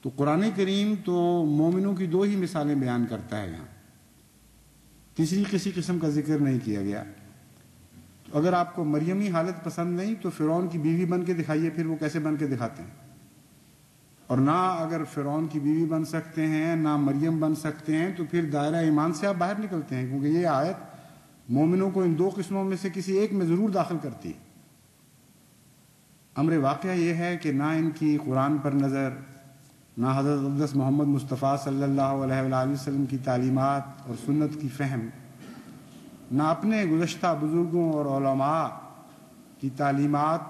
تو قرآن کریم تو مومنوں کی 2 ہی مثالیں بیان کرتا ہے یہاں، تیسری کسی قسم کا ذکر نہیں کیا گیا۔ تو اگر آپ کو مریمی حالت پسند نہیں تو فرعون کی بیوی بن کے دکھائیے، پھر وہ کیسے بن کے دکھاتے ہیں۔ اور نہ اگر فرعون کی بیوی بن سکتے ہیں، نہ مریم بن سکتے ہیں، تو پھر دائرہ ایمان سے آپ باہر نکلتے ہیں، کیونکہ یہ آیت مومنوں کو ان 2 قسموں میں سے کسی ایک میں ضرور داخل کرتی ہے۔ امر واقعہ یہ ہے کہ نہ ان کی قرآن پر نظر، نہ حضرت اقدس محمد مصطفیٰ صلی اللہ علیہ وآلہ وسلم کی تعلیمات اور سنت کی فہم، نہ اپنے گزشتہ بزرگوں اور علماء کی تعلیمات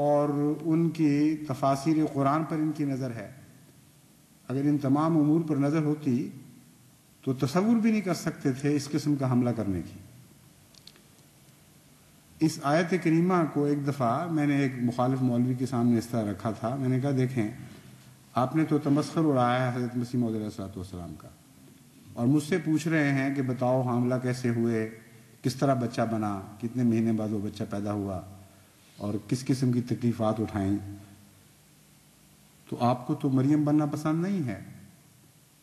اور ان کی تفاسیر قرآن پر ان کی نظر ہے۔ اگر ان تمام امور پر نظر ہوتی تو تصور بھی نہیں کر سکتے تھے اس قسم کا حملہ کرنے کی۔ اس آیت کریمہ کو ایک دفعہ میں نے ایک مخالف مولوی کے سامنے اس طرح رکھا تھا، میں نے کہا دیکھیں آپ نے تو تمسخر اڑایا ہے حضرت مسیح موعود علیہ السلام کا، اور مجھ سے پوچھ رہے ہیں کہ بتاؤ حاملہ کیسے ہوئے، کس طرح بچہ بنا، کتنے مہینے بعد وہ بچہ پیدا ہوا، اور کس قسم کی تکلیفات اٹھائیں۔ تو آپ کو تو مریم بننا پسند نہیں ہے،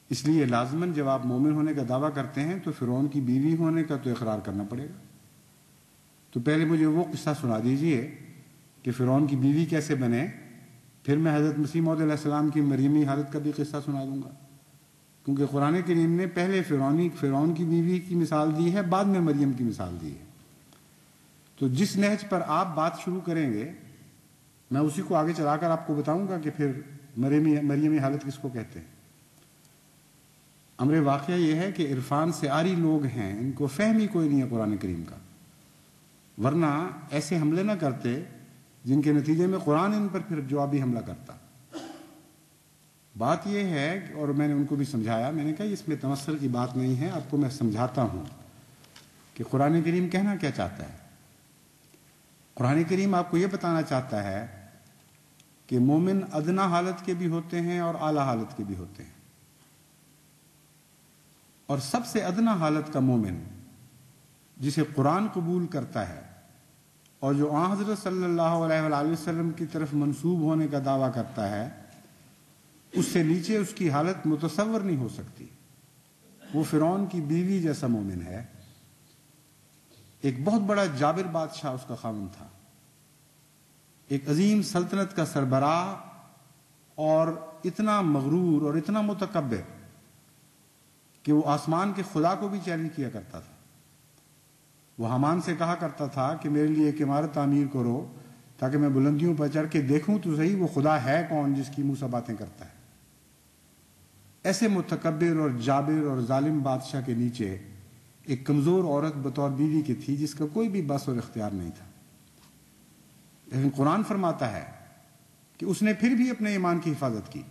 اس لیے لازماً جب آپ مومن ہونے کا دعویٰ کرتے ہیں تو فرعون کی بیوی ہونے کا تو اقرار کرنا پڑے گا۔ تو پہلے مجھے وہ قصہ سنا دیجئے کہ فرعون کی بیوی کیسے بنے، پھر میں حضرت مسیح موعود علیہ السلام کی مریمی حالت کا بھی قصہ سنا دوں گا، کیونکہ قرآن کریم نے پہلے فرعون کی بیوی کی مثال دی ہے، بعد میں مریم کی مثال دی ہے۔ تو جس نہج پر آپ بات شروع کریں گے میں اسی کو آگے چلا کر آپ کو بتاؤں گا کہ پھر مریمی حالت کس کو کہتے ہیں۔ امر واقعہ یہ ہے کہ عرفان سے عاری لوگ ہیں، ان کو فہم ہی کوئی نہیں ہے قرآن کریم کا، ورنہ ایسے حملے نہ کرتے جن کے نتیجے میں قرآن ان پر پھر جوابی حملہ کرتا۔ بات یہ ہے، اور میں نے ان کو بھی سمجھایا، میں نے کہا اس میں تمسخر کی بات نہیں ہے، آپ کو میں سمجھاتا ہوں کہ قرآن کریم کہنا کیا چاہتا ہے۔ قرآن کریم آپ کو یہ بتانا چاہتا ہے کہ مومن ادنا حالت کے بھی ہوتے ہیں اور اعلیٰ حالت کے بھی ہوتے ہیں، اور سب سے ادنا حالت کا مومن جسے قرآن قبول کرتا ہے اور جو آن حضرت صلی اللہ علیہ وآلہ وسلم کی طرف منسوب ہونے کا دعویٰ کرتا ہے، اس سے نیچے اس کی حالت متصور نہیں ہو سکتی۔ وہ فرعون کی بیوی جیسا مومن ہے، ایک بہت بڑا جابر بادشاہ اس کا خاوند تھا، ایک عظیم سلطنت کا سربراہ، اور اتنا مغرور اور اتنا متکبر کہ وہ آسمان کے خدا کو بھی چیلنج کیا کرتا تھا۔ وہ حامان سے کہا کرتا تھا کہ میرے لیے ایک عمارت تعمیر کرو تاکہ میں بلندیوں پر چڑھ کے دیکھوں تو صحیح وہ خدا ہے کون جس کی منہ سے باتیں کرتا ہے۔ ایسے متکبر اور جابر اور ظالم بادشاہ کے نیچے ایک کمزور عورت بطور بیوی کی تھی جس کا کوئی بھی بس اور اختیار نہیں تھا، لیکن قرآن فرماتا ہے کہ اس نے پھر بھی اپنے ایمان کی حفاظت کی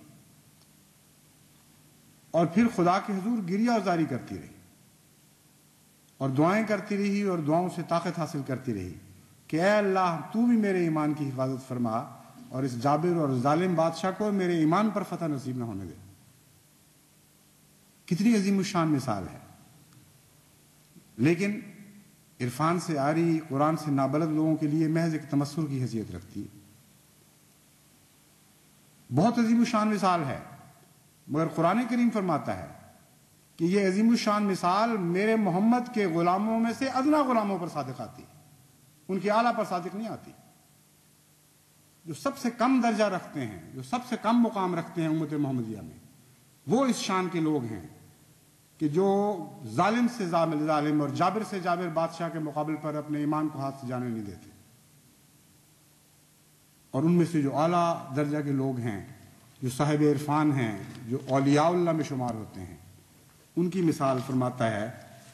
اور پھر خدا کے حضور گریہ ازاری کرتی رہی اور دعائیں کرتی رہی اور دعاؤں سے طاقت حاصل کرتی رہی کہ اے اللہ تو بھی میرے ایمان کی حفاظت فرما اور اس جابر اور ظالم بادشاہ کو میرے ایمان پر فتح نصیب نہ ہونے دے۔ کتنی عظیم الشان مثال ہے، لیکن عرفان سے عاری، قرآن سے نابلد لوگوں کے لیے محض ایک تمسخر کی حیثیت رکھتی ہے۔ بہت عظیم الشان مثال ہے، مگر قرآن کریم فرماتا ہے کہ یہ عظیم الشان مثال میرے محمد کے غلاموں میں سے ادنا غلاموں پر صادق آتی ہے، ان کے اعلیٰ پر صادق نہیں آتی۔ جو سب سے کم درجہ رکھتے ہیں، جو سب سے کم مقام رکھتے ہیں امت محمدیہ میں، وہ اس شان کے لوگ ہیں کہ جو ظالم سے ظالم اور جابر سے جابر بادشاہ کے مقابل پر اپنے ایمان کو ہاتھ سے جانے نہیں دیتے، اور ان میں سے جو اعلیٰ درجہ کے لوگ ہیں، جو صاحب عرفان ہیں، جو اولیاء اللہ میں شمار ہوتے ہیں، ان کی مثال فرماتا ہے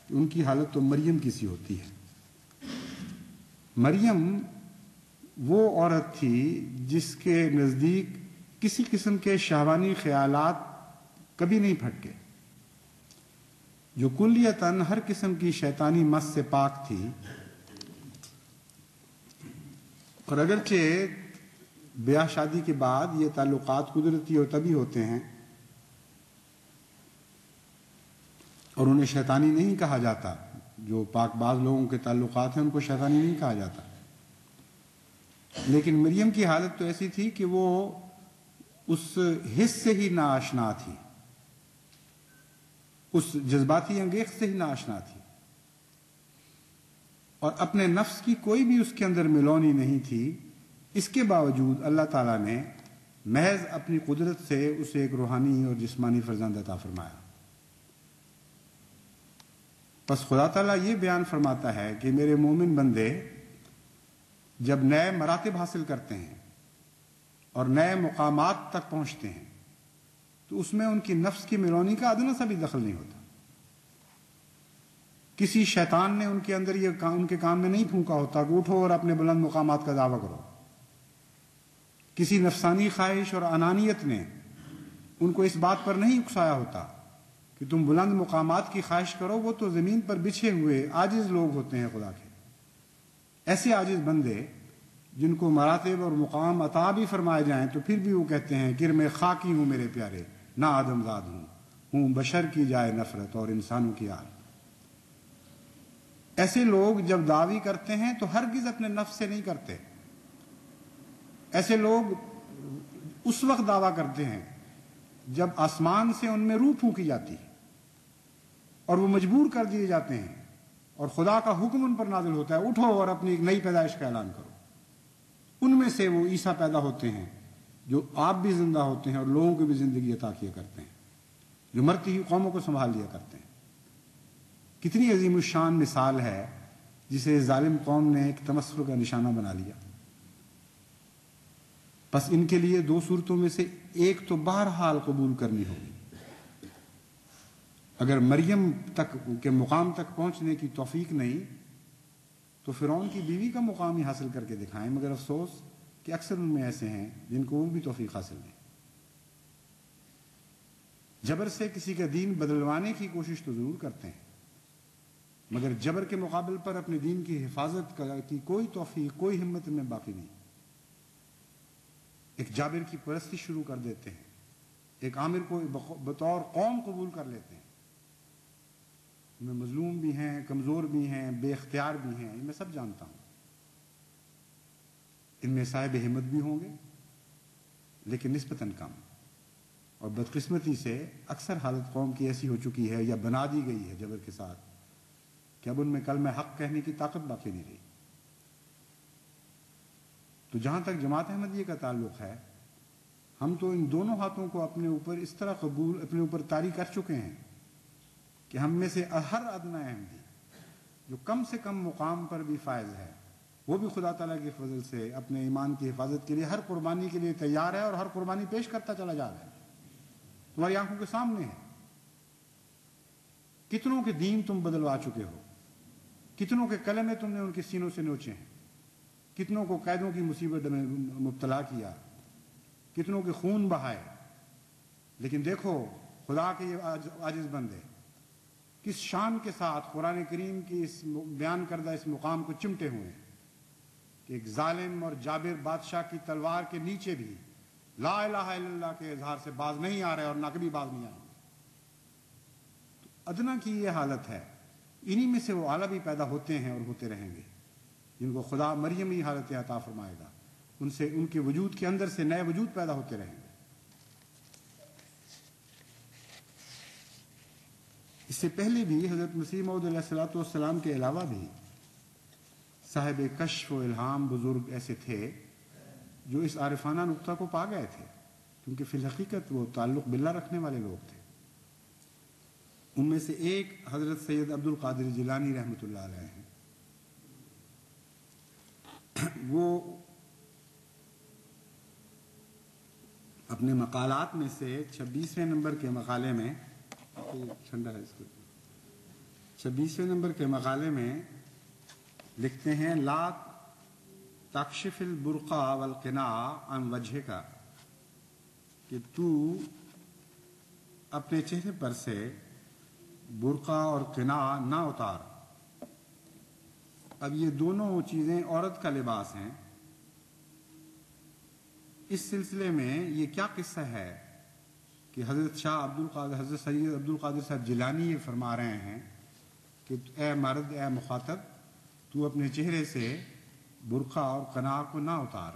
کہ ان کی حالت تو مریم کی سی ہوتی ہے۔ مریم وہ عورت تھی جس کے نزدیک کسی قسم کے شہوانی خیالات کبھی نہیں پھٹکے، جو کلیتاً ہر قسم کی شیطانی مس سے پاک تھی، اور اگرچہ بیاہ شادی کے بعد یہ تعلقات قدرتی اور طبی ہوتے ہیں اور انہیں شیطانی نہیں کہا جاتا، جو پاک باز لوگوں کے تعلقات ہیں ان کو شیطانی نہیں کہا جاتا، لیکن مریم کی حالت تو ایسی تھی کہ وہ اس حس سے ہی ناآشنا تھی، اس جذباتی انگیخت سے ہی ناآشنا تھی، اور اپنے نفس کی کوئی بھی اس کے اندر ملونی نہیں تھی۔ اس کے باوجود اللہ تعالیٰ نے محض اپنی قدرت سے اسے ایک روحانی اور جسمانی فرزند عطا فرمایا۔ بس خدا تعالیٰ یہ بیان فرماتا ہے کہ میرے مومن بندے جب نئے مراتب حاصل کرتے ہیں اور نئے مقامات تک پہنچتے ہیں تو اس میں ان کی نفس کی ملونی کا ادنا سا بھی دخل نہیں ہوتا۔ کسی شیطان نے ان کے اندر یہ ان کے کان میں نہیں پھونکا ہوتا کہ اٹھو اور اپنے بلند مقامات کا دعویٰ کرو۔ کسی نفسانی خواہش اور انانیت نے ان کو اس بات پر نہیں اکسایا ہوتا کہ تم بلند مقامات کی خواہش کرو، وہ تو زمین پر بچھے ہوئے عاجز لوگ ہوتے ہیں خدا کے۔ ایسے عاجز بندے جن کو مراتب اور مقام عطا بھی فرمائے جائیں تو پھر بھی وہ کہتے ہیں کہ میں خاکی ہوں میرے پیارے، نہ آدم زاد ہوں بشر کی جائے نفرت اور انسانوں کی آل۔ ایسے لوگ جب دعوی کرتے ہیں تو ہرگز اپنے نفس سے نہیں کرتے۔ ایسے لوگ اس وقت دعویٰ کرتے ہیں جب آسمان سے ان میں روح پھونکی جاتی ہے اور وہ مجبور کر دیے جاتے ہیں اور خدا کا حکم ان پر نازل ہوتا ہے، اٹھو اور اپنی ایک نئی پیدائش کا اعلان کرو۔ ان میں سے وہ عیسیٰ پیدا ہوتے ہیں جو آپ بھی زندہ ہوتے ہیں اور لوگوں کو بھی زندگی عطا کیا کرتے ہیں، جو مرتی ہوئی قوموں کو سنبھال لیا کرتے ہیں۔ کتنی عظیم الشان مثال ہے جسے ظالم قوم نے ایک تمسخر کا نشانہ بنا لیا۔ بس ان کے لیے دو صورتوں میں سے ایک تو بہرحال قبول کرنی ہوگی۔ اگر مریم تک کے مقام تک پہنچنے کی توفیق نہیں تو فرعون کی بیوی کا مقام ہی حاصل کر کے دکھائیں، مگر افسوس کہ اکثر ان میں ایسے ہیں جن کو وہ بھی توفیق حاصل نہیں۔ جبر سے کسی کا دین بدلوانے کی کوشش تو ضرور کرتے ہیں، مگر جبر کے مقابل پر اپنے دین کی حفاظت کی کوئی توفیق، کوئی ہمت میں باقی نہیں۔ ایک جابر کی پرستی شروع کر دیتے ہیں، ایک عامر کو بطور قوم قبول کر لیتے ہیں۔ ان میں مظلوم بھی ہیں، کمزور بھی ہیں، بے اختیار بھی ہیں، یہ میں سب جانتا ہوں۔ ان میں صاحب ہمت بھی ہوں گے لیکن نسبتاً کم، اور بدقسمتی سے اکثر حالت قوم کی ایسی ہو چکی ہے یا بنا دی گئی ہے جبر کے ساتھ کہ اب ان میں کلمہ حق کہنے کی طاقت باقی نہیں رہی۔ تو جہاں تک جماعت احمدیہ کا تعلق ہے، ہم تو ان دونوں ہاتھوں کو اپنے اوپر اس طرح اپنے اوپر طاری کر چکے ہیں کہ ہم میں سے ہر ادنا احمدی جو کم سے کم مقام پر بھی فائز ہے، وہ بھی خدا تعالیٰ کے فضل سے اپنے ایمان کی حفاظت کے لیے ہر قربانی کے لیے تیار ہے اور ہر قربانی پیش کرتا چلا جا رہا ہے۔ تمہاری آنکھوں کے سامنے ہے۔ کتنوں کے دین تم بدلوا چکے ہو، کتنوں کے کلمے تم نے ان کے سینوں سے نوچے ہیں، کتنوں کو قیدوں کی مصیبت میں مبتلا کیا، کتنوں کے خون بہائے، لیکن دیکھو خدا کے یہ عاجز بندے کس شان کے ساتھ قرآن کریم کی اس بیان کردہ اس مقام کو چمٹے ہوئے ہیں کہ ایک ظالم اور جابر بادشاہ کی تلوار کے نیچے بھی لا الہ الا اللہ کے اظہار سے باز نہیں آ رہے اور نہ کبھی باز نہیں آئیں گے۔ تو ادنا کی یہ حالت ہے، انہی میں سے وہ اعلیٰ بھی پیدا ہوتے ہیں اور ہوتے رہیں گے جن کو خدا مریمی حالت عطا فرمائے گا، ان کے وجود کے اندر سے نئے وجود پیدا ہوتے رہیں گے۔ اس سے پہلے بھی حضرت مسیح موعود علیہ الصلوۃ والسلام کے علاوہ بھی صاحب کشف و الہام بزرگ ایسے تھے جو اس عارفانہ نقطہ کو پا گئے تھے، کیونکہ فی الحقیقت وہ تعلق باللہ رکھنے والے لوگ تھے۔ ان میں سے ایک حضرت سید عبد القادر جیلانی رحمۃ اللہ علیہ ہیں۔ وہ اپنے مقالات میں سے 26ویں نمبر کے مقالے میں 26ویں نمبر کے مقالے میں لکھتے ہیں، لا تکشف البرقع والقناع عن وجہ کا، کہ تو اپنے چہرے پر سے برقع اور قناع نہ اتار۔ اب یہ دونوں چیزیں عورت کا لباس ہیں۔ اس سلسلے میں یہ کیا قصہ ہے کہ حضرت سید عبد القادر صاحب جیلانی یہ فرما رہے ہیں کہ اے مرد، اے مخاطب، تو اپنے چہرے سے برقع اور قناع کو نہ اتار۔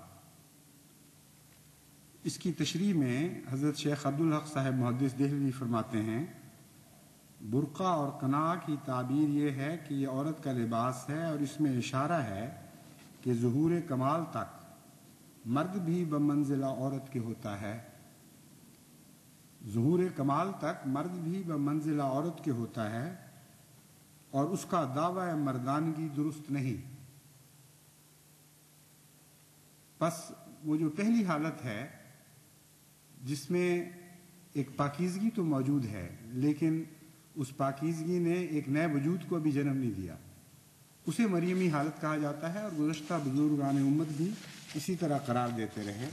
اس کی تشریح میں حضرت شیخ عبدالحق صاحب محدث دہلوی فرماتے ہیں برقع اور قناع کی تعبیر یہ ہے کہ یہ عورت کا لباس ہے اور اس میں اشارہ ہے کہ ظہور کمال تک مرد بھی بمنزلہ عورت کے ہوتا ہے، ظہور کمال تک مرد بھی بمنزلہ عورت کے ہوتا ہے اور اس کا دعوی مردانگی درست نہیں۔ پس وہ جو پہلی حالت ہے جس میں ایک پاکیزگی تو موجود ہے لیکن اس پاکیزگی نے ایک نئے وجود کو بھی جنم نہیں دیا، اسے مریمی حالت کہا جاتا ہے، اور گزشتہ بزرگان امت بھی اسی طرح قرار دیتے رہے۔